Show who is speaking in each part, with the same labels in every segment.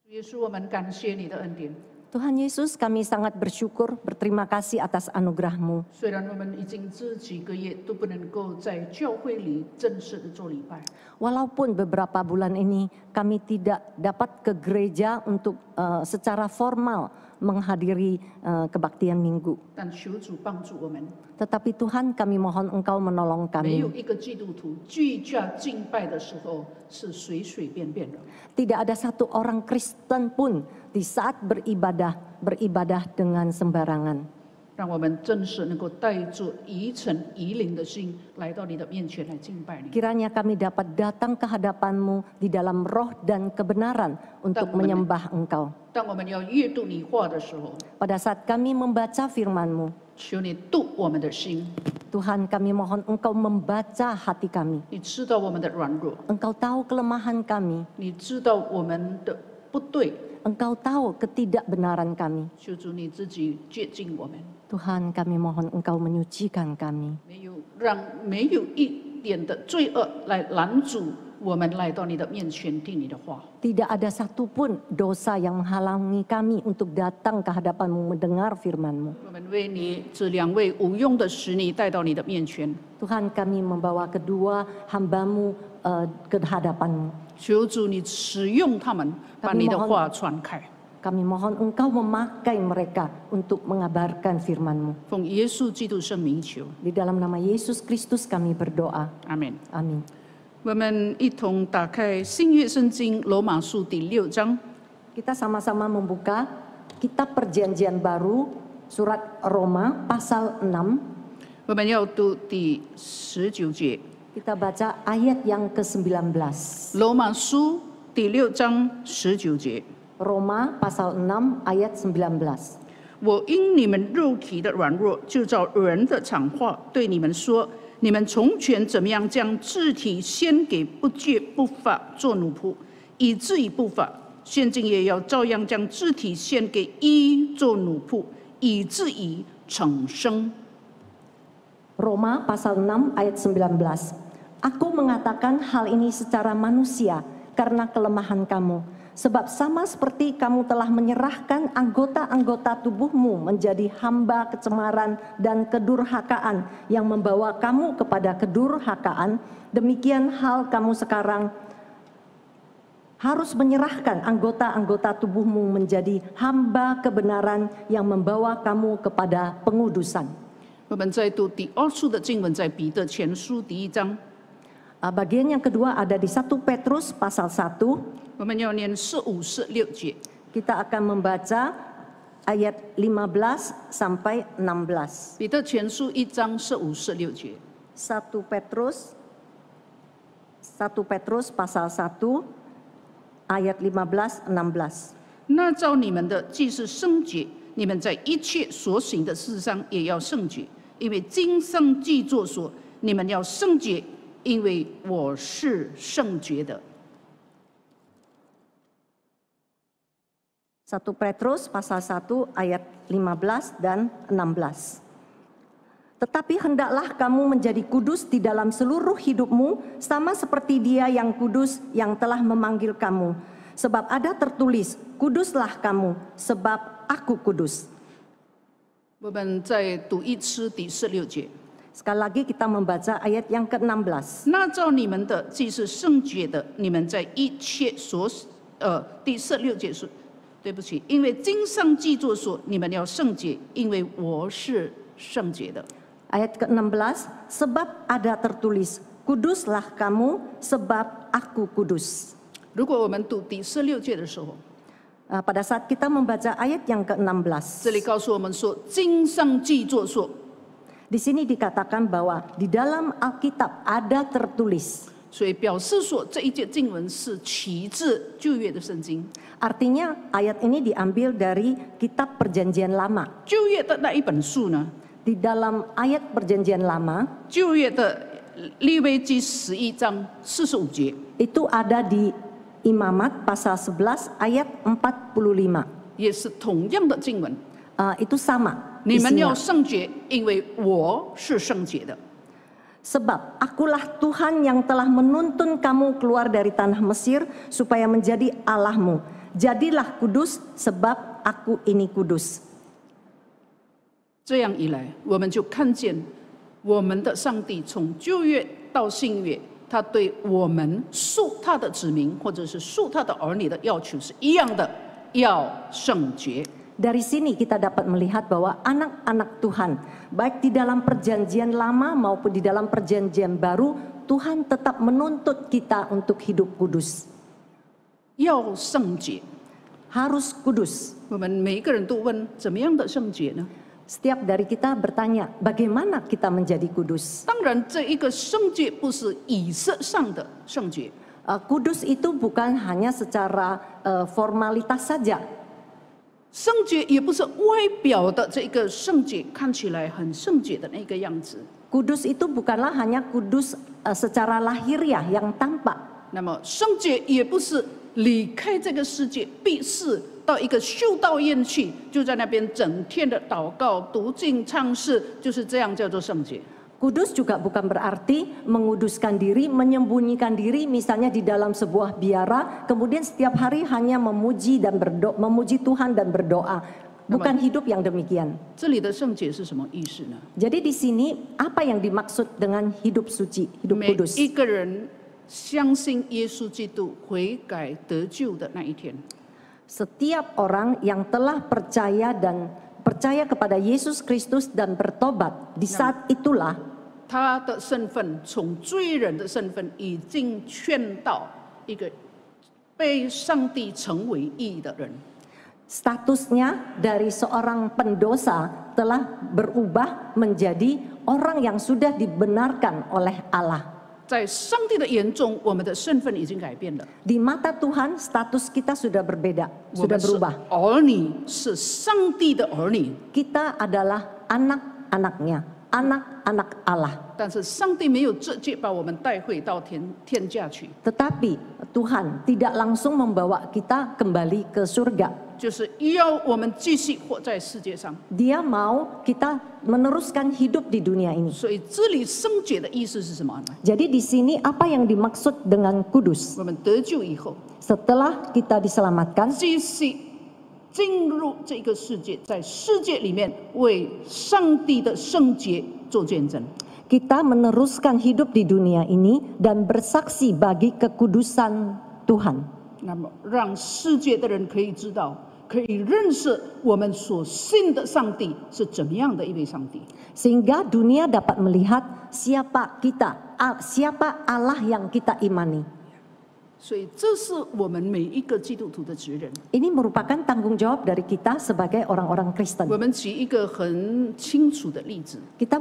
Speaker 1: 耶稣，我们感谢你的恩典。
Speaker 2: Tuhan Yesus, kami sangat bersyukur, berterima kasih atas anugerah-Mu.
Speaker 1: 虽然我们已经这几个月都不能够在教会里正式的做礼拜，
Speaker 2: Walaupun beberapa bulan ini kami tidak dapat ke gereja untuk secara formal menghadiri kebaktian minggu.
Speaker 1: 但求主帮助我们，
Speaker 2: Tetapi Tuhan, kami mohon Engkau menolong
Speaker 1: 没有
Speaker 2: kami.
Speaker 1: 一个基督徒聚家敬拜的时候是随随便便的。
Speaker 2: Tidak ada satu orang Kristen pun di saat beribadah dengan sembarangan.
Speaker 1: 让我们真是能够带着疑诚疑灵的心来到你的面前来敬拜你。
Speaker 2: Kiranya kami dapat datang ke hadapan-Mu di dalam roh dan kebenaran untuk menyembah Engkau.
Speaker 1: 当我们要阅读你话的时候，
Speaker 2: Pada saat kami membaca firman-Mu,
Speaker 1: 求你度我们的心，
Speaker 2: Tuhan, kami mohon Engkau membaca hati kami.
Speaker 1: 你知道我们的软弱，
Speaker 2: Engkau tahu kelemahan kami.
Speaker 1: 你知道我们的不对，
Speaker 2: Engkau tahu ketidakbenaran kami.
Speaker 1: 求主你自己接近我们，
Speaker 2: Tuhan, kami mohon Engkau menyucikan kami.
Speaker 1: 没有一点的罪恶来拦阻我们来到你的面前听你的话。
Speaker 2: Tidak ada satupun dosa yang menghalangi kami untuk datang ke hadapan-Mu mendengar firman-Mu.
Speaker 1: 我们为你这两位无用的使女带到你的面前，
Speaker 2: Tuhan, kami membawa kedua hamba-Mu ke hadapan-Mu.
Speaker 1: 求主你使用他们，把你的话传开。
Speaker 2: Kami mohon Engkau memakai mereka untuk mengabarkan firman-Mu.
Speaker 1: 奉耶稣基督圣名求，
Speaker 2: Di dalam nama Yesus Kristus kami berdoa.
Speaker 1: 阿门。
Speaker 2: Amin.
Speaker 1: 我们一同打开新约圣经罗马书第6章。
Speaker 2: Kita sama-sama membuka Kitab Perjanjian Baru, surat Roma pasal 6.
Speaker 1: 我们要读第19节，
Speaker 2: Kita baca ayat yang ke-19.
Speaker 1: 罗马书第6章19节。
Speaker 2: Roma pasal 6 ayat 19.
Speaker 1: 我因你们肉体的软弱，就照人的常话对你们说：你们从前怎么样将肢体献给不戒不法做奴仆，以至于不法，现今也要照样将肢体献给义做奴仆，以至于重生。
Speaker 2: Roma pasal 6 ayat 19. Aku mengatakan hal ini secara manusia karena kelemahan kamu. Sebab sama seperti kamu telah menyerahkan anggota-anggota tubuhmu menjadi hamba kecemaran dan kedurhakaan yang membawa kamu kepada kedurhakaan, demikian hal kamu sekarang harus menyerahkan anggota-anggota tubuhmu menjadi hamba kebenaran yang membawa kamu kepada pengudusan.
Speaker 1: 我们再读第2处的经文，在彼得前书第1章，
Speaker 2: Bagian yang kedua ada di 1 Petrus pasal 1.
Speaker 1: 我们要念15、16节。
Speaker 2: Kita akan membaca ayat 15 sampai 16.
Speaker 1: 彼得前书1章15、16节。
Speaker 2: 1 Petrus pasal 1 ayat 15 16.
Speaker 1: 那照你们的既是圣洁，你们在一切所行的事上也要圣洁，因为经上记作说：你们要圣洁，因为我是圣洁的。
Speaker 2: 1 Petrus pasal 1 ayat 15 dan 16. Tetapi hendaklah kamu menjadi kudus di dalam seluruh hidupmu, sama seperti Dia yang kudus yang telah memanggil kamu. Sebab ada tertulis, kuduslah kamu, sebab aku kudus.
Speaker 1: 我们再读一次第16节。
Speaker 2: Sekali lagi kita membaca ayat yang ke-16.
Speaker 1: 那照你们的既是圣洁的，你们在一切所第16节说，对不起，因为经上记作说，你们要圣洁，因为我是圣洁的。
Speaker 2: Ayat ke-16, sebab ada tertulis, kuduslah kamu, sebab aku kudus.
Speaker 1: 如果我们读第16节的时候，
Speaker 2: Pada saat kita membaca ayat yang
Speaker 1: 这
Speaker 2: ke-16,
Speaker 1: 里告诉我们说，经上记作说，
Speaker 2: di sini dikatakan bahwa di dalam Alkitab ada tertulis.
Speaker 1: 所以表示说这一节经文是起自旧约的圣经。
Speaker 2: Artinya ayat ini diambil dari kitab Perjanjian Lama.
Speaker 1: 旧约的那一本书呢，
Speaker 2: Di dalam ayat Perjanjian Lama
Speaker 1: 旧约的利未记11章45节，
Speaker 2: itu ada di Imamat pasal 11 ayat 45.
Speaker 1: 也是同样的经文。
Speaker 2: Itu sama
Speaker 1: 你们要
Speaker 2: isinya.
Speaker 1: 圣洁，因为我是圣洁的。
Speaker 2: Sebab akulah Tuhan yang telah menuntun kamu keluar dari tanah Mesir supaya menjadi Allahmu. Jadilah kudus sebab aku ini kudus.
Speaker 1: 这样一来，我们就看见我们的上帝从旧约到新约，他对我们属他的子民或者是属他的儿女的要求是一样的，要圣洁。
Speaker 2: Dari sini kita dapat melihat bahwa anak-anak Tuhan, baik di dalam perjanjian lama maupun di dalam perjanjian baru, Tuhan tetap menuntut kita untuk hidup kudus.
Speaker 1: 要圣洁，
Speaker 2: Harus kudus.
Speaker 1: 我们每一个人都问，怎么样的圣洁呢？
Speaker 2: Setiap dari kita bertanya, bagaimana kita menjadi kudus?
Speaker 1: 当然，这一个圣洁不是仪式上的圣洁，
Speaker 2: Kudus itu bukan hanya secara formalitas saja.
Speaker 1: 圣洁也不是外表的这个圣洁，看起来很圣洁的那个样子。
Speaker 2: Kudus itu bukanlah hanya kudus secara lahiriah yang tampak.
Speaker 1: 那么，圣洁也不是离开这个世界，避世到一个修道院去，就在那边整天的祷告、读经、唱诗，就是这样叫做圣洁。
Speaker 2: Kudus juga bukan berarti menguduskan diri, menyembunyikan diri misalnya di dalam sebuah biara, kemudian setiap hari hanya memuji Tuhan dan berdoa. Bukan hidup yang demikian.
Speaker 1: 这里的圣洁是什么意思呢？
Speaker 2: Jadi di sini apa yang dimaksud dengan hidup suci, hidup
Speaker 1: 每
Speaker 2: kudus?
Speaker 1: 一个人相信耶稣基督悔改得救的那一天，
Speaker 2: Setiap orang yang telah percaya kepada Yesus Kristus dan bertobat, di saat itulah
Speaker 1: 他的身份从罪人的身份已经劝到一个被上帝成为义的人。
Speaker 2: statusnya dari seorang pendosa telah berubah menjadi orang yang sudah dibenarkan oleh Allah.
Speaker 1: 在上帝的眼中，我们的身份已经改变了。
Speaker 2: Di mata Tuhan, status kita sudah berbeda,
Speaker 1: 我
Speaker 2: sudah
Speaker 1: 们是
Speaker 2: berubah.
Speaker 1: 儿女，是上帝的儿女。
Speaker 2: Kita adalah anak-anaknya, anak-anak Allah.
Speaker 1: 但是上帝没有直接把我们带回到天家去，
Speaker 2: Tetapi Tuhan tidak langsung membawa kita kembali ke surga.
Speaker 1: 就是要我们继续活在世界上。
Speaker 2: Dia mau kita meneruskan hidup di dunia ini.
Speaker 1: 所以这里圣洁的意思是什么呢？
Speaker 2: Jadi di sini apa yang dimaksud dengan kudus?
Speaker 1: 我们得救以后，
Speaker 2: Setelah kita diselamatkan,
Speaker 1: 继续进入这个世界，在世界里面为上帝的圣洁做见证。
Speaker 2: kita meneruskan hidup di dunia ini dan bersaksi bagi kekudusan Tuhan.
Speaker 1: 那么，让世界的人可以知道，可以认识我们所信的上帝是怎么样的一位上帝。
Speaker 2: Sehingga dunia dapat melihat siapa Allah yang kita imani.
Speaker 1: 所以，这是我们每一个基督徒的责任。
Speaker 2: Ini merupakan tanggung jawab dari kita sebagai orang-orang Kristen.
Speaker 1: 我们举一个很清楚的例子，
Speaker 2: Kita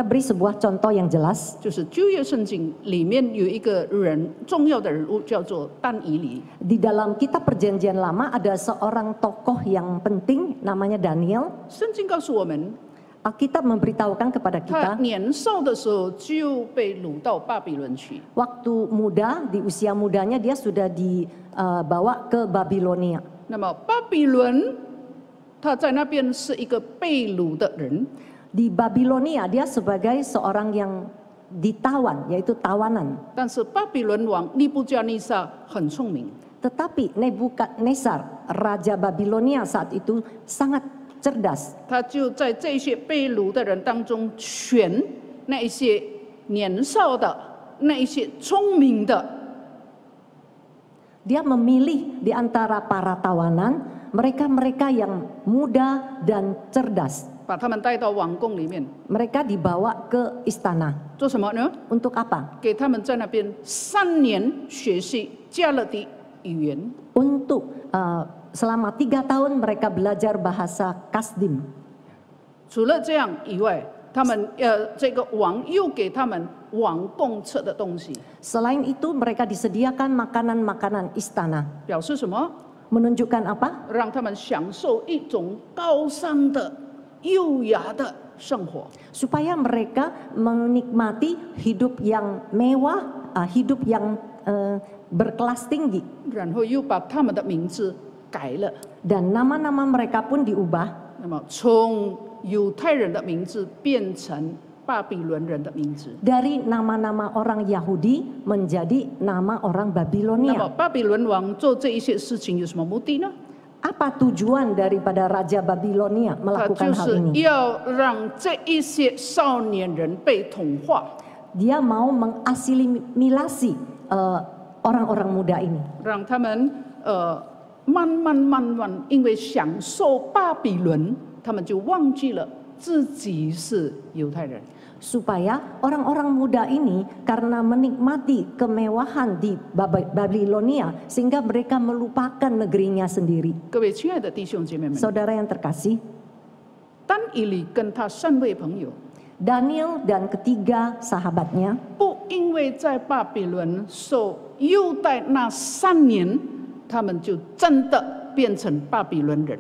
Speaker 2: beri sebuah contoh yang jelas.
Speaker 1: 就是旧约圣经里面有一个人，重要的人物叫做但以理。
Speaker 2: Di dalam kitab perjanjian lama ada seorang tokoh yang penting namanya Daniel.
Speaker 1: 圣经告诉我们，
Speaker 2: Alkitab memberitahukan kepada
Speaker 1: 他
Speaker 2: kita,
Speaker 1: 年少的时候就被掳到巴比伦去。
Speaker 2: waktu muda, di usia mudanya dia sudah dibawa ke Babilonia.
Speaker 1: 那么巴比伦，他在那边是一个被掳的人，
Speaker 2: Di Babilonia dia sebagai seorang yang ditawan, yaitu tawanan.
Speaker 1: 但是巴比伦王尼布加尼撒很聪明，
Speaker 2: Tetapi Nebukadnezar, raja Babilonia saat itu sangat cerdas.
Speaker 1: 他就在这些被掳的人当中选那一些年少的、那一些聪明的，
Speaker 2: Dia memilih di antara para tawanan mereka-mereka yang muda dan cerdas.
Speaker 1: 把他们带到王宫里面
Speaker 2: Mereka dibawa ke istana.
Speaker 1: 做什么呢？
Speaker 2: Untuk apa?
Speaker 1: 给他们在那边3年学习加勒底语言。
Speaker 2: Untuk selama 3 tahun mereka belajar bahasa Kasdim.
Speaker 1: 除了这样以外，他们这个王又给他们王供吃的东西，
Speaker 2: Selain itu mereka disediakan makanan-makanan istana.
Speaker 1: 表示什么？
Speaker 2: Menunjukkan apa?
Speaker 1: 让他们享受一种高尚的、优雅的生活。
Speaker 2: Supaya mereka menikmati hidup yang mewah, hidup yang berkelas tinggi.
Speaker 1: 然后又把他们的名字改了，
Speaker 2: Dan nama-nama mereka pun diubah.
Speaker 1: 那么从犹太人的名字变成巴比伦人的名字。
Speaker 2: Dari nama-nama orang Yahudi menjadi nama orang
Speaker 1: 那么
Speaker 2: Babilonia.
Speaker 1: 巴比伦王做这一些事情有什么目的呢？
Speaker 2: Apa tujuan daripada Raja Babilonia
Speaker 1: 他
Speaker 2: melakukan
Speaker 1: 就
Speaker 2: hal
Speaker 1: 是
Speaker 2: ini?
Speaker 1: 要让这一些少年人被同化，
Speaker 2: Dia mau mengasimilasi orang-orang muda ini.
Speaker 1: 让他们慢慢，因为享受巴比伦，他们就忘记了自己是犹太人。
Speaker 2: Supaya orang-orang muda ini karena menikmati kemewahan di Babilonia sehingga mereka melupakan negerinya sendiri.
Speaker 1: 各位亲爱的弟兄姐妹们，
Speaker 2: Saudara yang terkasih,
Speaker 1: 但以理跟他三位朋友，
Speaker 2: Daniel dan ketiga sahabatnya
Speaker 1: 不因为在巴比伦受优待那3年，他们就真的变成巴比伦人。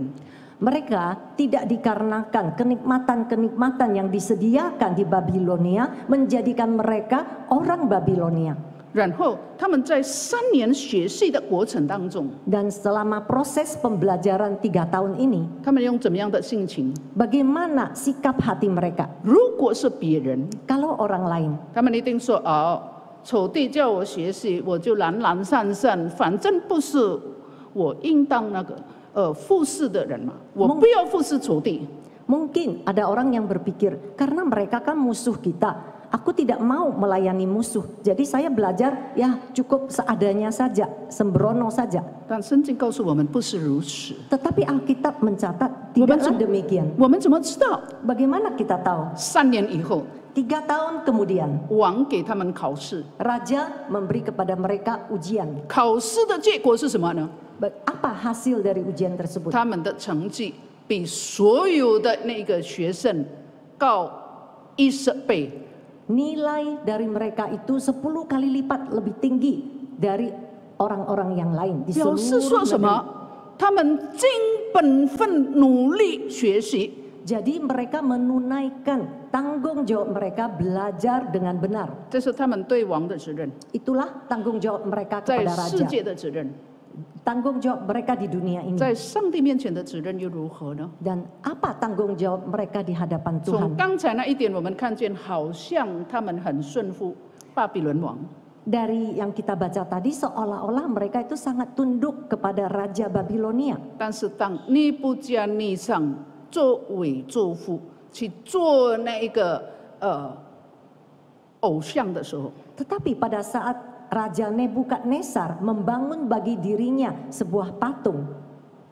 Speaker 2: mereka tidak dikarenakan kenikmatan-kenikmatan yang disediakan di Babilonia menjadikan mereka orang Babilonia.
Speaker 1: 然后他们在3年学习的过程当中，
Speaker 2: Dan selama proses pembelajaran 3 tahun ini,
Speaker 1: 他们用怎么样的心情？
Speaker 2: bagaimana sikap hati mereka?
Speaker 1: 如果是别人，
Speaker 2: Kalau orang lain,
Speaker 1: 他们一定说：“哦，丑弟叫我学习，我就懒懒散散，反正不是我应当那个服侍的人嘛，我不要服侍仇弟。”
Speaker 2: mungkin ada orang yang berpikir, karena mereka kan musuh kita, aku tidak mau melayani musuh, jadi saya belajar ya cukup seadanya saja, sembrono saja.
Speaker 1: 但圣经告诉我们不是如此。
Speaker 2: Tetapi Alkitab mencatat tidaklah demikian.
Speaker 1: 我们怎么知道？
Speaker 2: Bagaimana kita tahu?
Speaker 1: 3年以后，
Speaker 2: 3 tahun kemudian,
Speaker 1: 王给他们考试，
Speaker 2: Raja memberi kepada mereka ujian.
Speaker 1: 考试的结果是什么呢？
Speaker 2: Apa hasil dari ujian tersebut?
Speaker 1: 他们的成绩比所有的那个学生高10倍。
Speaker 2: Nilai dari mereka itu 10 kali lipat lebih tinggi dari orang-orang yang lain di
Speaker 1: 表示说
Speaker 2: seluruh
Speaker 1: 什么
Speaker 2: negeri.？
Speaker 1: 他们尽本分努力学习，
Speaker 2: Jadi mereka menunaikan tanggung jawab mereka belajar dengan benar.
Speaker 1: 这是他们对王的责任，
Speaker 2: Itulah tanggung jawab mereka
Speaker 1: 在
Speaker 2: kepada
Speaker 1: 世
Speaker 2: raja.
Speaker 1: 界的责任，
Speaker 2: Tanggung jawab mereka di dunia ini.
Speaker 1: 在上帝面前的责任又如何呢？
Speaker 2: Dan apa tanggung jawab mereka di hadapan
Speaker 1: 从
Speaker 2: Tuhan?
Speaker 1: 刚才那一点，我们看见好像他们很顺服巴比伦王，
Speaker 2: Dari yang kita baca tadi seolah-olah mereka itu sangat tunduk kepada Raja Babilonia.
Speaker 1: 但是当尼布加尼上作伪作父去做那一个偶像的时候，
Speaker 2: Tetapi pada saat Raja Nebukadnezar membangun bagi dirinya sebuah patung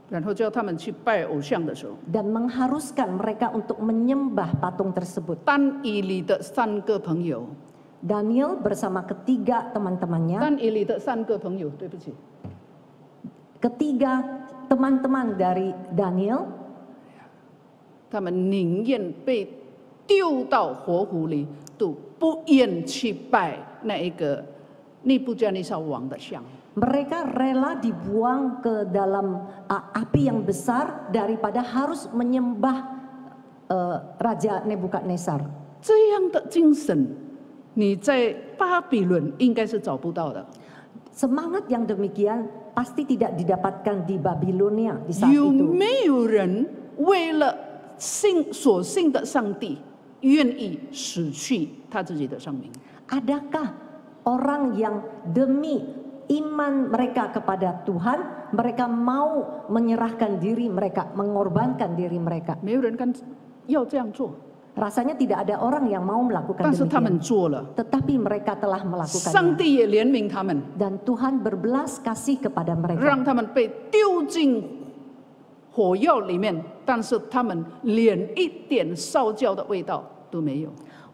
Speaker 1: 然后叫他们去拜偶像的时候，
Speaker 2: dan mengharuskan mereka untuk menyembah patung tersebut.
Speaker 1: 但以理的3个朋友，
Speaker 2: Daniel bersama ketiga teman-temannya,
Speaker 1: 但以理的3个朋友，对不起，
Speaker 2: ketiga teman-teman dari Daniel,
Speaker 1: 他们宁愿被丢到火湖里，都不愿去拜那一个尼布加尼撒王的像。
Speaker 2: mereka rela dibuang ke dalam api yang besar daripada harus menyembah Raja Nebukadnezar.
Speaker 1: 这样的精神，你在巴比伦应该是找不到的。
Speaker 2: Semangat yang demikian pasti tidak didapatkan di Babilonia di saat
Speaker 1: 有
Speaker 2: itu.
Speaker 1: 没有人为了所信的上帝，愿意死去他自己的生命？
Speaker 2: Adakah orang yang demi iman mereka kepada Tuhan, mereka mau menyerahkan diri mereka, mengorbankan diri mereka?
Speaker 1: 没有人敢要这样做，
Speaker 2: Rasanya tidak ada orang yang mau melakukan
Speaker 1: 但是他们
Speaker 2: demikian.
Speaker 1: 做了，
Speaker 2: Tetapi mereka telah
Speaker 1: 上
Speaker 2: melakukannya.
Speaker 1: 帝也怜悯他们，
Speaker 2: Dan Tuhan berbelas kasih kepada mereka.
Speaker 1: 让他们被丢进火药里面，但是他们连一点烧焦的味道都没有。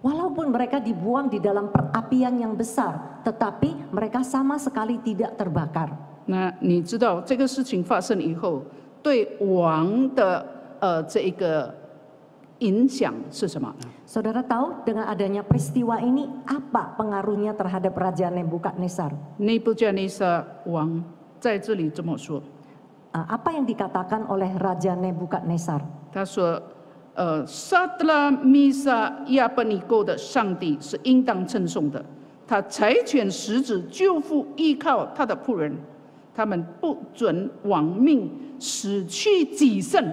Speaker 2: Walaupun mereka dibuang di dalam perapian yang besar, tetapi mereka sama sekali tidak terbakar.
Speaker 1: 那你知道这个事情发生以后，对王的这一个影响是什么呢？
Speaker 2: Saudara tahu dengan adanya peristiwa ini apa pengaruhnya terhadap Raja Nebukadnezar?
Speaker 1: 尼布加尼撒王在这里这么说，
Speaker 2: Apa yang dikatakan oleh Raja Nebukadnezar?
Speaker 1: 他说：“撒德拉、米撒、亚伯尼勾的上帝是应当称颂的，他差遣使者救父依靠他的仆人，他们不准亡命，死去己身，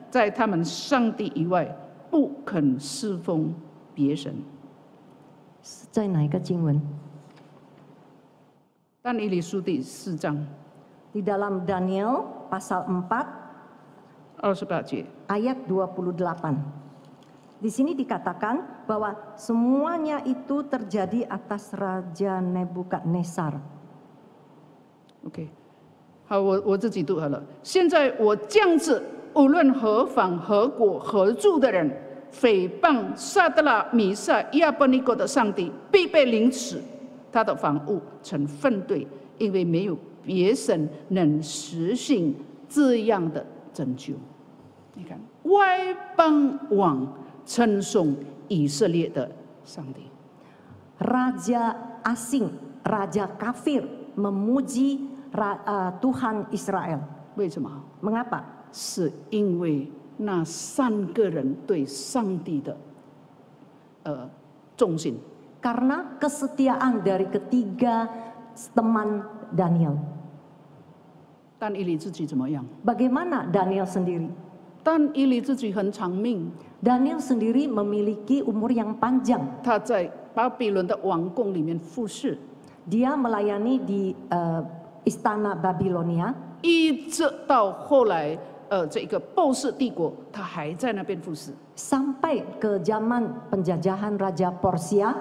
Speaker 1: 在他们上帝以外不肯侍奉别神。”
Speaker 2: 在哪一个经文？
Speaker 1: 但以理书第4章
Speaker 2: Di dalam Daniel pasal 4
Speaker 1: 28节，
Speaker 2: ayat 28. Di sini dikatakan bahwa semuanya itu terjadi atas Raja Nebukadnezar.
Speaker 1: OK， 好，我自己读好了。现在我降旨，无论何方何国何住的人，诽谤撒德拉、米撒、亚伯尼哥的上帝，必被凌迟，他的房屋成粪堆，因为没有别神能实行这样的拯救。你看，外邦王称颂以色列的上帝。
Speaker 2: Raja asing, raja kafir memuji Tuhan Israel.
Speaker 1: 为什么？
Speaker 2: Mengapa?
Speaker 1: 是因为那3个人对上帝的忠心。
Speaker 2: Karena kesetiaan dari ketiga teman Daniel.
Speaker 1: 但以理自己怎么样？
Speaker 2: Bagaimana Daniel sendiri?
Speaker 1: 但以理自己很长命，
Speaker 2: Daniel sendiri memiliki umur yang panjang.
Speaker 1: 他在巴比伦的王宫里面服侍，
Speaker 2: Dia melayani di istana Babilonia
Speaker 1: 一直到后来这个波斯帝国，他还在那边服侍。
Speaker 2: sampai ke zaman penjajahan Raja Persia.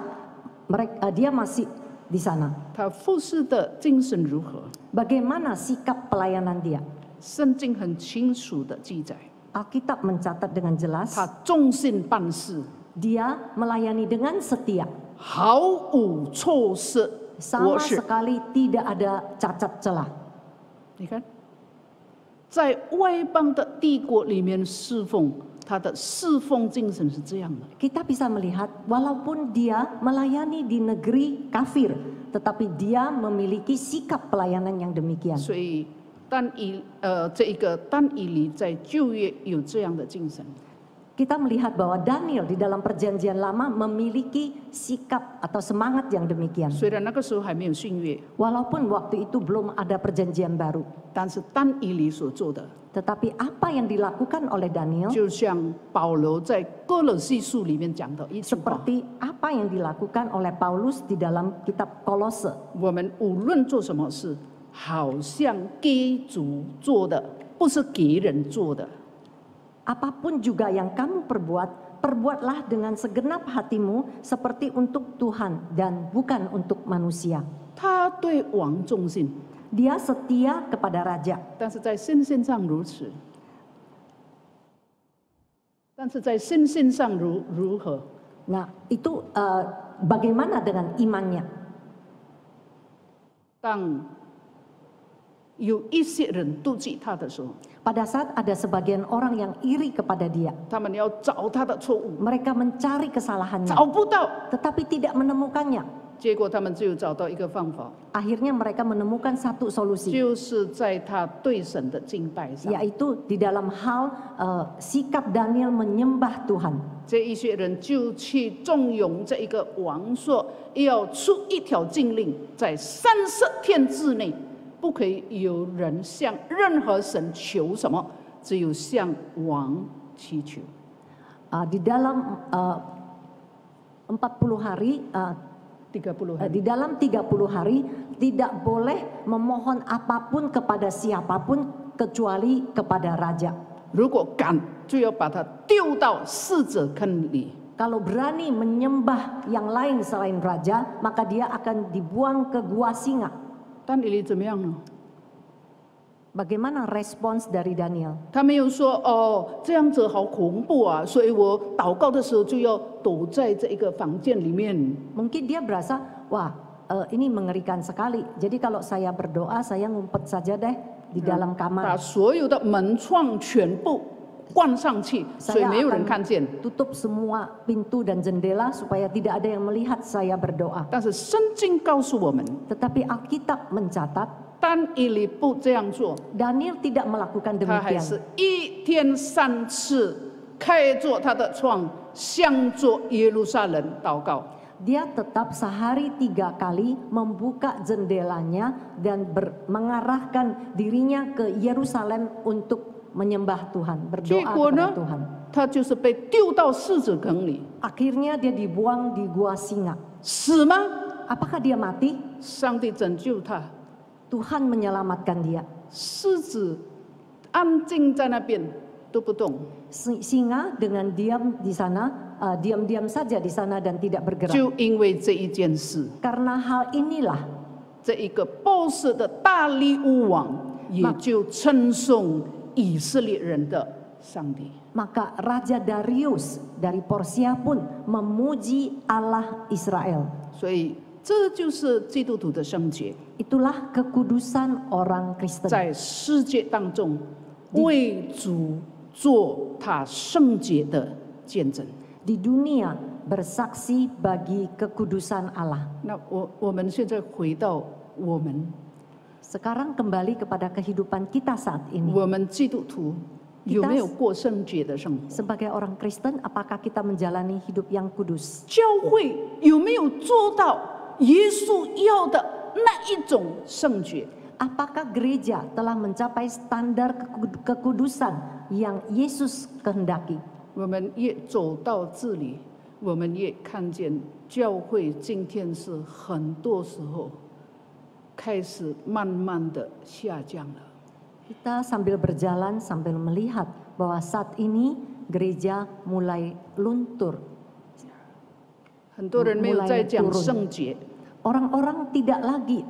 Speaker 2: Dia masih di sana.
Speaker 1: 他服侍的精神如何？
Speaker 2: Bagaimana sikap pelayanan dia?
Speaker 1: 圣经很清楚的记载，
Speaker 2: Alkitab mencatat dengan jelas.
Speaker 1: 他忠心办事，
Speaker 2: Dia melayani dengan setia.
Speaker 1: 毫无错失。
Speaker 2: Sama sekali tidak ada cacat celah.
Speaker 1: 你看，在外邦的帝国里面侍奉，他的侍奉精神是这样的。
Speaker 2: Kita bisa melihat walaupun dia melayani di negeri kafir, tetapi dia memiliki sikap pelayanan yang demikian.
Speaker 1: 所以这一个但以理在旧约有这样的精神。
Speaker 2: Kita melihat bahwa Daniel di dalam perjanjian lama memiliki sikap atau semangat yang demikian.
Speaker 1: 虽然那个时候还没有新约，
Speaker 2: Walaupun waktu itu belum ada perjanjian baru,
Speaker 1: 但是但以理所做的，
Speaker 2: tetapi apa yang dilakukan oleh Daniel
Speaker 1: 就像保罗在哥罗西书里面讲的一句话：
Speaker 2: seperti apa yang dilakukan oleh Paulus di dalam kitab Kolose.
Speaker 1: 我们无论做什么事，好像给主做的，不是给人做的。
Speaker 2: Apapun juga yang kamu perbuat, perbuatlah dengan segenap hatimu seperti untuk Tuhan dan bukan untuk manusia.
Speaker 1: 他对王忠心，
Speaker 2: Dia setia kepada raja.
Speaker 1: 但是在身心上如此。但是在身心上如何？
Speaker 2: Nah, itu bagaimana dengan imannya?
Speaker 1: 当有一些人妒忌他的时候，
Speaker 2: Pada saat ada sebagian orang yang iri kepada dia,
Speaker 1: 他们要找他的错误，
Speaker 2: mereka mencari kesalahannya,
Speaker 1: 找不到，
Speaker 2: tetapi tidak menemukannya.
Speaker 1: 结果他们只有找到一个方法，
Speaker 2: Akhirnya mereka menemukan satu solusi,
Speaker 1: 就是在他对神的敬拜上。
Speaker 2: yaitu di dalam hal sikap Daniel menyembah Tuhan.
Speaker 1: 这一些人就去纵容这一个王，说要出一条禁令，在30天之内，不可以有人向任何神求什么，只有向王祈求。
Speaker 2: Di dalam 40 hari,
Speaker 1: 30 hari，
Speaker 2: di dalam 30 hari tidak boleh memohon apapun kepada siapapun kecuali kepada raja.
Speaker 1: 如果敢，就要把他丢到狮子坑里。
Speaker 2: Kalau berani menyembah yang lain selain raja, maka dia akan dibuang ke gua singa.
Speaker 1: 但以理怎么样呢？
Speaker 2: Bagaimana respons dari Daniel?
Speaker 1: 他没有说哦，这样子好恐怖啊，所以我祷告的时候就要躲在这一个房间里面。
Speaker 2: Mungkin dia berasa, wah ini mengerikan sekali. Jadi kalau saya berdoa, saya ngumpet saja deh di dalam
Speaker 1: 把
Speaker 2: kamar.
Speaker 1: 所有的门窗全部关上去，所以
Speaker 2: Saya
Speaker 1: 没有人
Speaker 2: akan
Speaker 1: 看见。
Speaker 2: tutup semua pintu dan jendela supaya tidak ada yang melihat saya berdoa.
Speaker 1: 但是圣经告诉我们，
Speaker 2: Tetapi Alkitab mencatat
Speaker 1: 但以理不这样做，
Speaker 2: Daniel tidak melakukan
Speaker 1: 他还
Speaker 2: demikian.
Speaker 1: 是1天3次开着他的窗，向着耶路撒冷祷告。
Speaker 2: Dia tetap sehari 3 kali membuka jendelanya dan mengarahkan dirinya ke Yerusalem untuk menyembah Tuhan,
Speaker 1: 结
Speaker 2: berdoa
Speaker 1: 果
Speaker 2: kepada
Speaker 1: 呢，
Speaker 2: Tuhan.
Speaker 1: 他就是被丢到狮子坑里，
Speaker 2: Akhirnya dia dibuang di gua singa.
Speaker 1: 死吗？
Speaker 2: Apakah dia mati?
Speaker 1: 上帝拯救他，
Speaker 2: Tuhan menyelamatkan dia.
Speaker 1: 狮子安静在那边都不动，
Speaker 2: Singa dengan diam di sana, diam-diam saja di sana dan tidak bergerak.
Speaker 1: 就因为这一件事，
Speaker 2: Karena hal inilah
Speaker 1: 这一个波斯的大利乌王也就称颂以色列人的上帝。
Speaker 2: maka Raja Darius dari Persia pun memuji Allah Israel.
Speaker 1: 所以这就是基督徒的圣洁，
Speaker 2: Itulah kekudusan orang Kristen.
Speaker 1: 在世界当中为主做他圣洁的见证。
Speaker 2: Di dunia bersaksi bagi kekudusan Allah.
Speaker 1: 那我们现在回到我们
Speaker 2: Sekarang kembali kepada kehidupan kita saat ini.
Speaker 1: 我们基督徒有没有过圣洁的生活？
Speaker 2: Sebagai orang Kristen, apakah kita menjalani hidup yang kudus?
Speaker 1: 教会有没有做到耶稣要的那一种圣洁？
Speaker 2: Apakah gereja telah mencapai standar kekudusan yang Yesus kehendaki?
Speaker 1: 我们越走到这里，我们越看见教会今天是很多时候开始慢慢的下降了。
Speaker 2: Kita sambil berjalan sambil melihat bahwa saat ini gereja mulai luntur.
Speaker 1: 很多人没有在讲圣洁，
Speaker 2: Orang-orang tidak lagi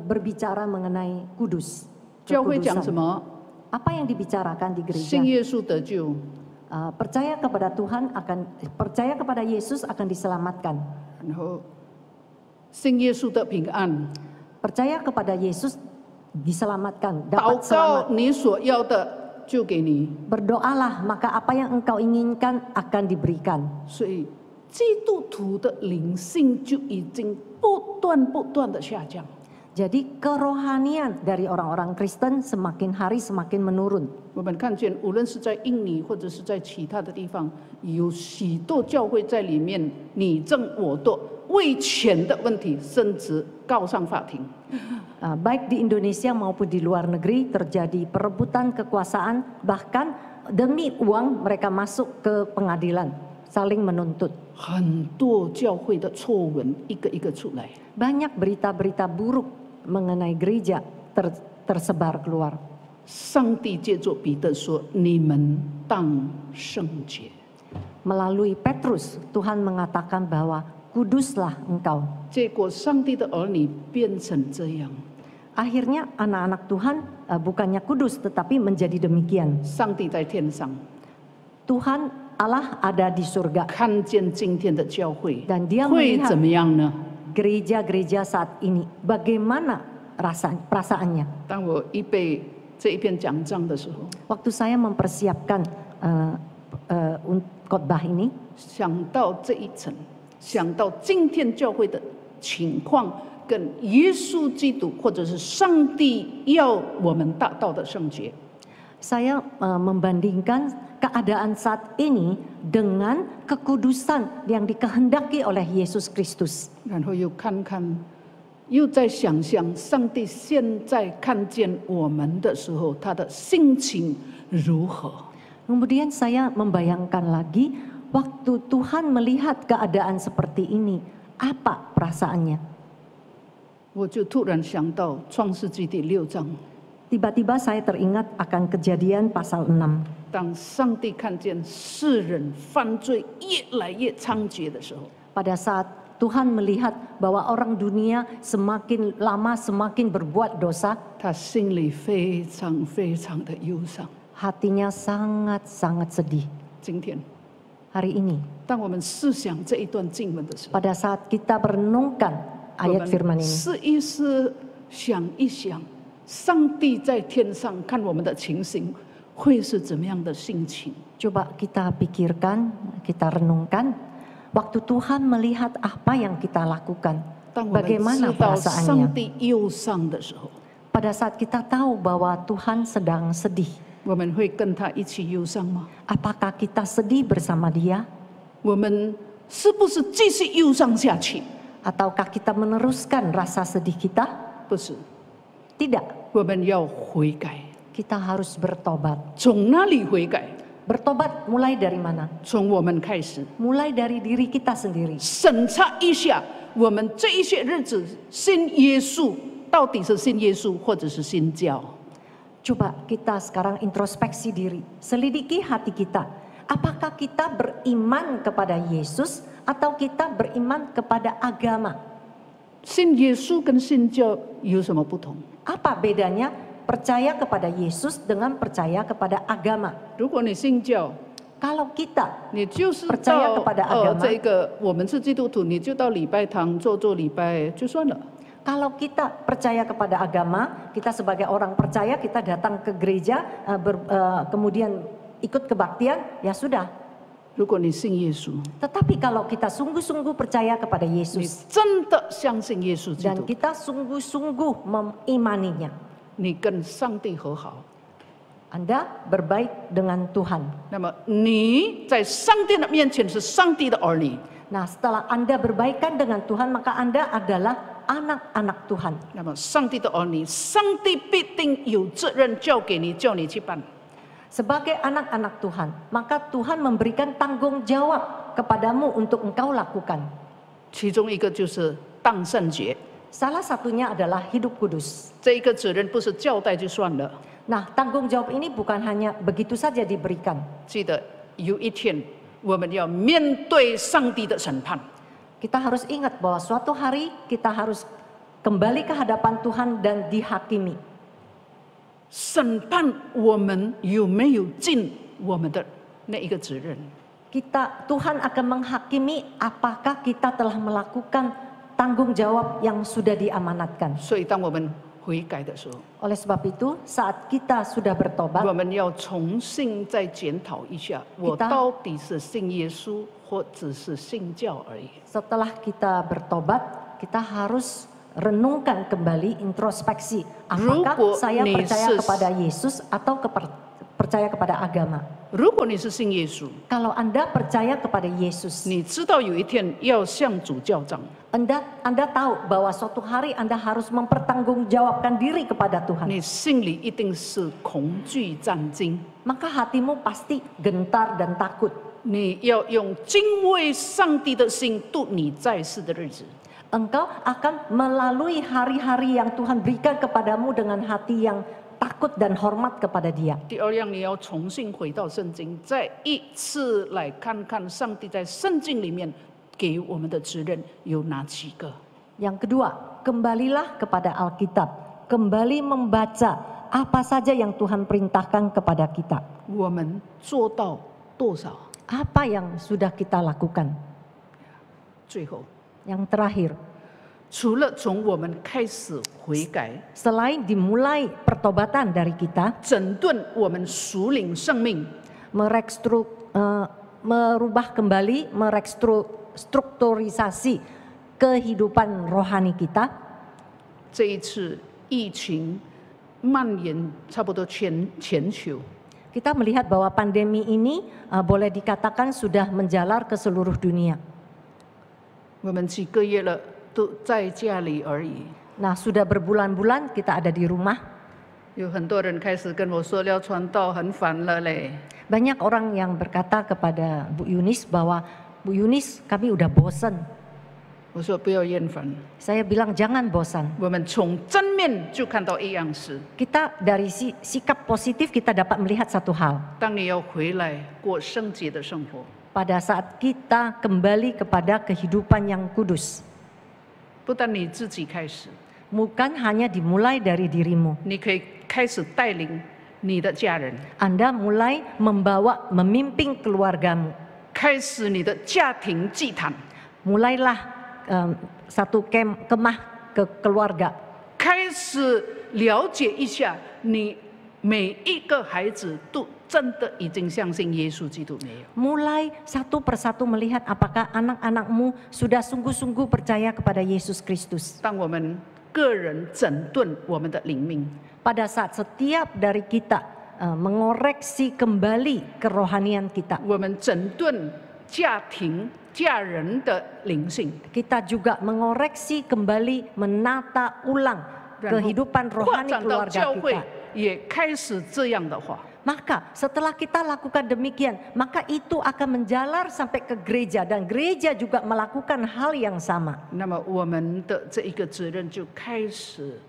Speaker 2: berbicara mengenai kudus.
Speaker 1: 教会讲
Speaker 2: kekudusan.
Speaker 1: 什么？
Speaker 2: Apa yang dibicarakan di
Speaker 1: 信
Speaker 2: gereja?
Speaker 1: 耶稣得救，
Speaker 2: Percaya kepada Tuhan percaya kepada Yesus akan diselamatkan.
Speaker 1: 然后信耶稣的平安，
Speaker 2: Percaya kepada Yesus diselamatkan,
Speaker 1: 祷
Speaker 2: dapat selamat.
Speaker 1: 告你所要的就给你。
Speaker 2: Berdoalah, maka apa yang engkau inginkan akan diberikan.
Speaker 1: 所以基督徒的灵性就已经不断的下降。
Speaker 2: Jadi kerohanian dari orang-orang Kristen semakin hari semakin menurun.
Speaker 1: 我们看见，无论是在印尼或者是在其他的地方，有许多教会在里面你争我夺，为钱的问题，甚至告上法庭。
Speaker 2: Baik di Indonesia maupun di luar negeri terjadi perebutan kekuasaan, bahkan demi uang mereka masuk ke pengadilan, saling menuntut.
Speaker 1: 很多教会的错闻一个一个出来，
Speaker 2: Banyak berita-berita buruk mengenai gereja tersebar keluar.
Speaker 1: 上帝借着彼得说：“你们当圣洁。”
Speaker 2: Melalui Petrus, Tuhan mengatakan bahwa kuduslah engkau.
Speaker 1: 结果，上帝的儿女变成这样，
Speaker 2: Akhirnya anak-anak Tuhan bukannya kudus tetapi menjadi demikian.
Speaker 1: 上帝在天上
Speaker 2: Tuhan Allah ada di surga
Speaker 1: 看见今天的教会
Speaker 2: dan dia
Speaker 1: 会
Speaker 2: melihat
Speaker 1: 怎么样呢？
Speaker 2: gereja-gereja saat ini. Bagaimana perasaannya?
Speaker 1: 当我预备这一篇讲章的时候，
Speaker 2: Waktu saya mempersiapkan khotbah ini,
Speaker 1: 想到这一层，想到今天教会的情况，跟耶稣基督或者是上帝要我们达到的圣洁，
Speaker 2: saya membandingkan keadaan saat ini dengan kekudusan yang dikehendaki oleh Yesus Kristus.
Speaker 1: 然后又看看，又在想象上帝现在看见我们的时候，他的心情如何？
Speaker 2: Kemudian saya membayangkan lagi waktu Tuhan melihat keadaan seperti ini, apa perasaannya?
Speaker 1: 我就突然想到创世纪第6章，
Speaker 2: Tiba-tiba saya teringat akan Kejadian pasal 6.
Speaker 1: 当上帝看见世人犯罪越来越猖獗的时候，
Speaker 2: Pada saat Tuhan melihat bahwa orang dunia semakin lama semakin berbuat dosa,
Speaker 1: 他心里非常的忧伤。
Speaker 2: hatinya sangat-sangat sedih.
Speaker 1: 今天，
Speaker 2: Hari ini,
Speaker 1: 当我们思想这一段经文的时候，
Speaker 2: pada saat kita merenungkan
Speaker 1: 我
Speaker 2: ayat
Speaker 1: 们
Speaker 2: firman ini,
Speaker 1: 试一试，想一想，上帝在天上看我们的情形，会是怎么样的心情？
Speaker 2: coba kita pikirkan, kita renungkan, waktu Tuhan melihat apa yang kita lakukan,
Speaker 1: 当我们
Speaker 2: bagaimana
Speaker 1: 知道
Speaker 2: perasaannya?
Speaker 1: 上帝忧伤的时候，
Speaker 2: Pada saat kita tahu bahwa Tuhan sedang sedih,
Speaker 1: 我们会跟他一起忧伤吗？
Speaker 2: apakah kita sedih bersama Dia?
Speaker 1: 我们是不是继续忧伤下去？
Speaker 2: Ataukah kita meneruskan rasa sedih kita?
Speaker 1: 不是，
Speaker 2: Tidak.
Speaker 1: 我们要悔改。
Speaker 2: kita harus bertobat.
Speaker 1: 从哪里悔改？
Speaker 2: Bertobat mulai dari mana?
Speaker 1: 从我们开始，
Speaker 2: Mulai dari diri kita sendiri.
Speaker 1: 审查一下我们这一些日子信耶稣，到底是信耶稣或者是信教？
Speaker 2: Coba kita sekarang introspeksi diri, selidiki hati kita. Apakah kita beriman kepada Yesus atau kita beriman kepada agama?
Speaker 1: 信耶稣跟信教有什么不同？
Speaker 2: Apa bedanya percaya kepada Yesus dengan percaya kepada agama?
Speaker 1: 如果你信教，
Speaker 2: Kalau kita
Speaker 1: 你就是到
Speaker 2: percaya kepada agama.
Speaker 1: 这个我们是基督徒，你就到礼拜堂做礼拜就算了。
Speaker 2: Kalau kita percaya kepada agama, kita sebagai orang percaya, kita datang ke gereja, kemudian ikut kebaktian, ya sudah.
Speaker 1: 如果你信耶稣，
Speaker 2: Tetapi kalau kita sungguh-sungguh percaya kepada
Speaker 1: 你
Speaker 2: Yesus
Speaker 1: 真的相信耶稣基
Speaker 2: dan
Speaker 1: 督，
Speaker 2: kita sungguh-sungguh mengimaninya,
Speaker 1: 你跟上帝和好，
Speaker 2: Anda berbaik dengan Tuhan.
Speaker 1: 那么你在上帝的面前是上帝的儿女。
Speaker 2: Nah, setelah Anda berbaikan dengan Tuhan, maka Anda adalah anak-anak Tuhan.
Speaker 1: 那么上帝的儿女，上帝必定有责任交给你，叫你去办。
Speaker 2: Sebagai anak-anak Tuhan, maka Tuhan memberikan tanggung jawab kepadamu untuk engkau lakukan.
Speaker 1: 其中一个就是当圣节，
Speaker 2: Salah satunya adalah hidup kudus.
Speaker 1: 这一个责任不是交代就算了。
Speaker 2: Nah, tanggung jawab ini bukan hanya begitu saja diberikan.
Speaker 1: 记得有一天我们要面对上帝的审判。
Speaker 2: Kita harus ingat bahwa suatu hari kita harus kembali ke hadapan Tuhan dan dihakimi.
Speaker 1: 审判我们有没有尽我们的那一个责任？
Speaker 2: Tuhan akan menghakimi apakah kita telah melakukan tanggung jawab yang sudah diamanatkan.
Speaker 1: 所以当我们悔改的时候，
Speaker 2: Oleh sebab itu, saat kita sudah bertobat,
Speaker 1: 我们要重新再检讨一下，我到底是信耶稣，或只是信教而已。
Speaker 2: setelah kita bertobat, kita harus renungkan kembali, introspeksi. Apakah
Speaker 1: Ruko
Speaker 2: saya percaya
Speaker 1: Yesus.
Speaker 2: kepada Yesus atau percaya kepada agama?
Speaker 1: 如果你是信耶稣，
Speaker 2: Kalau Anda percaya kepada Yesus,
Speaker 1: 你知道有一天要向主交账，
Speaker 2: Anda tahu bahwa suatu hari Anda harus mempertanggungjawabkan diri kepada Tuhan.
Speaker 1: 你心里一定是恐惧战惊。
Speaker 2: Maka hatimu pasti gentar dan takut.
Speaker 1: 你要用敬畏上帝的心度你在世的日子。
Speaker 2: Engkau akan melalui hari-hari yang Tuhan berikan kepadamu dengan hati yang takut dan hormat kepada Dia.
Speaker 1: 第二样，你要重新回到圣经，再一次来看看上帝在圣经里面给我们的责任有哪几个。
Speaker 2: Yang kedua, kembalilah kepada Alkitab. Kembali membaca apa saja yang Tuhan perintahkan kepada kita.
Speaker 1: 我们做到多少？
Speaker 2: Apa yang sudah kita lakukan?
Speaker 1: 最后，
Speaker 2: Yang terakhir,
Speaker 1: 除了从我们开始悔改，
Speaker 2: selain dimulai pertobatan dari kita,
Speaker 1: 整顿我们属灵生命，
Speaker 2: merubah kembali, merestrukturisasi kehidupan rohani kita.
Speaker 1: 这一次疫情蔓延差不多全球，
Speaker 2: Kita melihat bahwa pandemi ini boleh dikatakan sudah menjalar ke seluruh dunia.
Speaker 1: 我们几个月了都在家里而已。
Speaker 2: Nah, sudah berbulan-bulan kita ada di rumah.
Speaker 1: 有很多人开始跟我说要传道很烦了嘞。
Speaker 2: Banyak orang yang berkata kepada Bu Yunis bahwa Bu Yunis, kami udah bosan.
Speaker 1: 我说不要厌烦，
Speaker 2: Saya bilang jangan bosan.
Speaker 1: 我们从正面就看到一样事。
Speaker 2: Kita dari sikap positif kita dapat melihat satu hal.
Speaker 1: 当你要回来过圣洁的生活，
Speaker 2: Pada saat kita kembali kepada kehidupan yang kudus,
Speaker 1: 不但你自己开始，
Speaker 2: bukan hanya dimulai dari dirimu.
Speaker 1: 你可以开始带领你的家人，
Speaker 2: Anda mulai memimpin keluargamu.
Speaker 1: 开始你的家庭祭坛，
Speaker 2: Mulailah satu kemah ke keluarga.
Speaker 1: 开始了解一下你每一个孩子都真的已经相信耶稣基督没有？
Speaker 2: Mulai satu persatu melihat apakah anak-anakmu sudah sungguh-sungguh percaya kepada Yesus Kristus.
Speaker 1: 当我们个人整顿我们的灵命，
Speaker 2: Pada saat setiap dari kita mengoreksi kembali kerohanian kita,
Speaker 1: 我们整顿家庭家人的灵性，
Speaker 2: kita juga mengoreksi kembali, menata ulang kehidupan rohani
Speaker 1: 扩展到
Speaker 2: keluarga
Speaker 1: 教会
Speaker 2: kita.
Speaker 1: 也开始这样的话。
Speaker 2: Maka setelah kita lakukan demikian, maka itu akan menjalar sampai ke gereja dan gereja juga melakukan hal yang sama.
Speaker 1: 那么我们的这一个责任就开始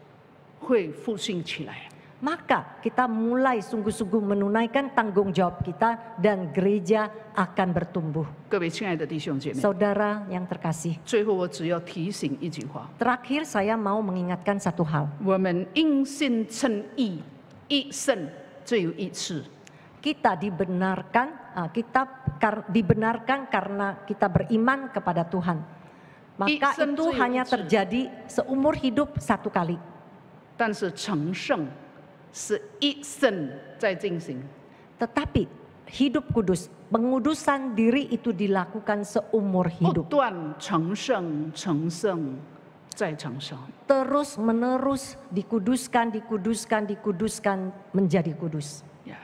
Speaker 1: 会复兴起来。
Speaker 2: Maka kita mulai sungguh-sungguh menunaikan tanggung jawab kita dan gereja akan bertumbuh.
Speaker 1: 各位亲爱的弟兄姐妹，
Speaker 2: Saudara yang terkasih,
Speaker 1: 最后我只要提醒一句话：
Speaker 2: terakhir saya mau mengingatkan satu hal.
Speaker 1: 我们因信称义，一生只有一次。
Speaker 2: Kita dibenarkan karena kita beriman kepada Tuhan. Maka itu hanya terjadi seumur hidup satu kali.
Speaker 1: 但是成圣是一生在进行。
Speaker 2: Tetapi hidup kudus, pengudusan diri itu dilakukan seumur
Speaker 1: 不
Speaker 2: hidup.
Speaker 1: 断成圣，成圣，再成圣。
Speaker 2: Terus menerus dikuduskan menjadi kudus.
Speaker 1: 呀，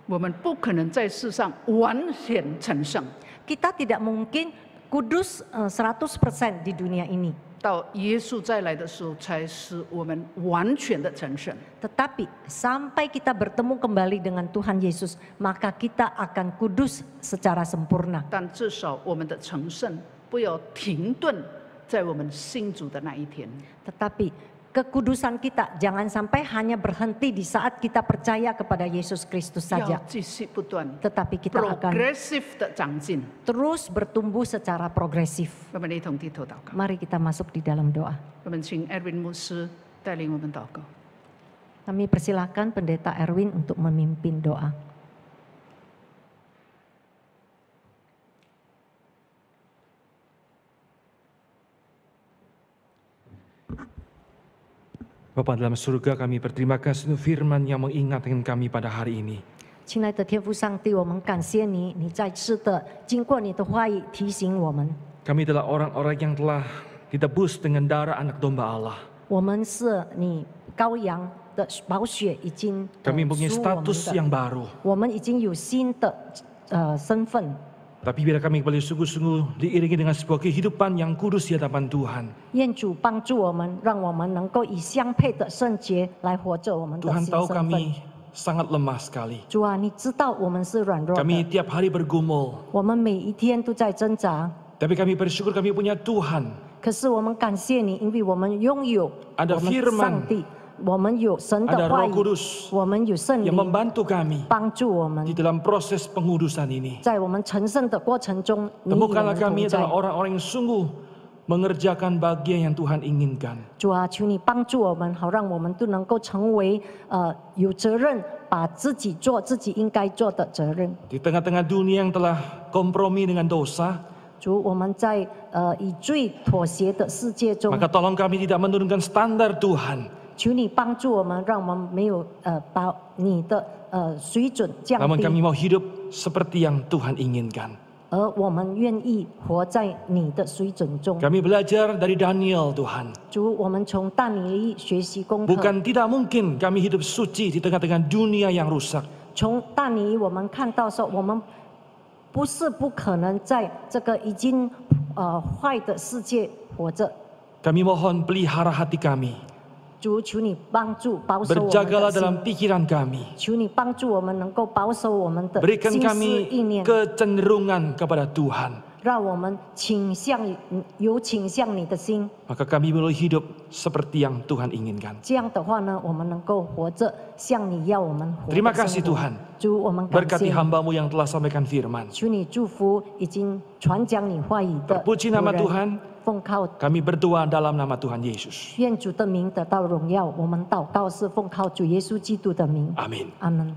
Speaker 1: 我们不可能在世上完全成圣，
Speaker 2: Kita tidak mungkin kudus 100% di dunia ini.
Speaker 1: 到耶稣再来的时候，才使我们完全的成圣。
Speaker 2: Tetapi sampai kita bertemu kembali dengan Tuhan Yesus, maka kita akan kudus secara sempurna.
Speaker 1: 但至少我们的成圣不要停顿在我们信主的那一天。
Speaker 2: Tetapi kekudusan kita jangan sampai hanya berhenti di saat kita percaya kepada Yesus Kristus
Speaker 1: 要
Speaker 2: saja.
Speaker 1: 继续不断
Speaker 2: Tetapi kita akan
Speaker 1: progressive 的长进。
Speaker 2: terus bertumbuh secara progresif.
Speaker 1: 我们一同低头祷告。
Speaker 2: Mari kita masuk di dalam doa.
Speaker 1: 我们请 Edwin 牧师带领我们祷告。
Speaker 2: Kami persilakan Pendeta Erwin untuk memimpin doa.
Speaker 3: Bapa dalam surga, kami berterima kasih untuk firman yang mengingatkan kami pada hari ini.
Speaker 2: 亲爱的天父上帝，我们感谢你，你再次的经过你的话语提醒我们，
Speaker 3: Kami adalah orang-orang yang telah ditebus dengan darah anak domba Allah.
Speaker 2: 我们是你羔羊的宝血已经
Speaker 3: Kami mempunyai
Speaker 2: 属我们
Speaker 3: status
Speaker 2: 的，
Speaker 3: yang baru.
Speaker 2: 我们已经有新的身份。
Speaker 3: Tapi bila kami kembali sungguh-sungguh diiringi dengan sebuah kehidupan yang kudus di hadapan Tuhan.
Speaker 2: 愿主帮助我们，让我们能够以相配的圣洁来活着我们的
Speaker 3: Tuhan
Speaker 2: 新
Speaker 3: tahu
Speaker 2: 身份。
Speaker 3: kami sangat lemah sekali.
Speaker 2: 主啊，你知道我们是软弱
Speaker 3: Kami
Speaker 2: 的，
Speaker 3: tiap hari bergumul.
Speaker 2: 我们每一天都在挣扎。
Speaker 3: Tapi kami bersyukur kami punya Tuhan.
Speaker 2: 可是我们感谢你，因为我们拥有
Speaker 3: Ada
Speaker 2: 我们的
Speaker 3: firman
Speaker 2: 上帝，我们有神
Speaker 3: Ada
Speaker 2: 的话
Speaker 3: Roh
Speaker 2: 语，
Speaker 3: Kudus
Speaker 2: 我们有圣
Speaker 3: yang
Speaker 2: 灵
Speaker 3: membantu kami
Speaker 2: 帮助我们
Speaker 3: di。dalam proses pengudusan ini.
Speaker 2: 在我们成圣的过程中，你与我
Speaker 3: Temukanlah
Speaker 2: 们
Speaker 3: kami
Speaker 2: 同在
Speaker 3: adalah。orang-orang yang sungguh mengerjakan bagian yang Tuhan inginkan.
Speaker 2: 主啊，求你帮助我们，好让我们都能够成为有责任，把自己做自己应该做的责任。
Speaker 3: Di tengah-tengah dunia yang telah kompromi dengan dosa,
Speaker 2: 主，我们在以最妥协的世界中，
Speaker 3: maka tolong kami tidak menurunkan standar Tuhan.
Speaker 2: 求你帮助我们，让我们没有把你的水准降
Speaker 3: Namun
Speaker 2: 低，
Speaker 3: kami mau hidup seperti yang Tuhan inginkan.
Speaker 2: 而我们愿意活在你的水准中。
Speaker 3: Kami belajar dari Daniel, Tuhan.
Speaker 2: 主，我们从但以理学习功课，
Speaker 3: Bukan tidak mungkin kami hidup suci di tengah-tengah dunia yang rusak.
Speaker 2: 从但以理我们看到说，我们不是不可能在这个已经坏的世界活着。
Speaker 3: Kami mohon pelihara hati kami.
Speaker 2: 主，求你帮助保守我们
Speaker 3: Berjagalah
Speaker 2: 的心，
Speaker 3: dalam pikiran kami.
Speaker 2: 求你帮助我们能够保守我们的
Speaker 3: Berikan
Speaker 2: 心思
Speaker 3: kami
Speaker 2: 意念，
Speaker 3: kecenderungan kepada Tuhan.
Speaker 2: 让我们倾向你的心。
Speaker 3: Maka kami boleh hidup seperti yang Tuhan inginkan.
Speaker 2: 这样的话呢，我们能够活着像你要我们活的
Speaker 3: Terima
Speaker 2: 生
Speaker 3: kasih
Speaker 2: 活
Speaker 3: Tuhan.
Speaker 2: 主，我们感
Speaker 3: Berkati
Speaker 2: 谢你，
Speaker 3: hambamu yang telah sampaikan firman.
Speaker 2: 求你祝福已经传讲你话语的
Speaker 3: Terpuji
Speaker 2: 仆
Speaker 3: nama
Speaker 2: 人
Speaker 3: Tuhan.
Speaker 2: 奉靠
Speaker 3: Kami berdoa dalam nama Tuhan Yesus.
Speaker 2: 愿主的名得到荣耀。我们祷告是奉靠主耶稣基督的名。
Speaker 3: Amin.
Speaker 2: 阿门。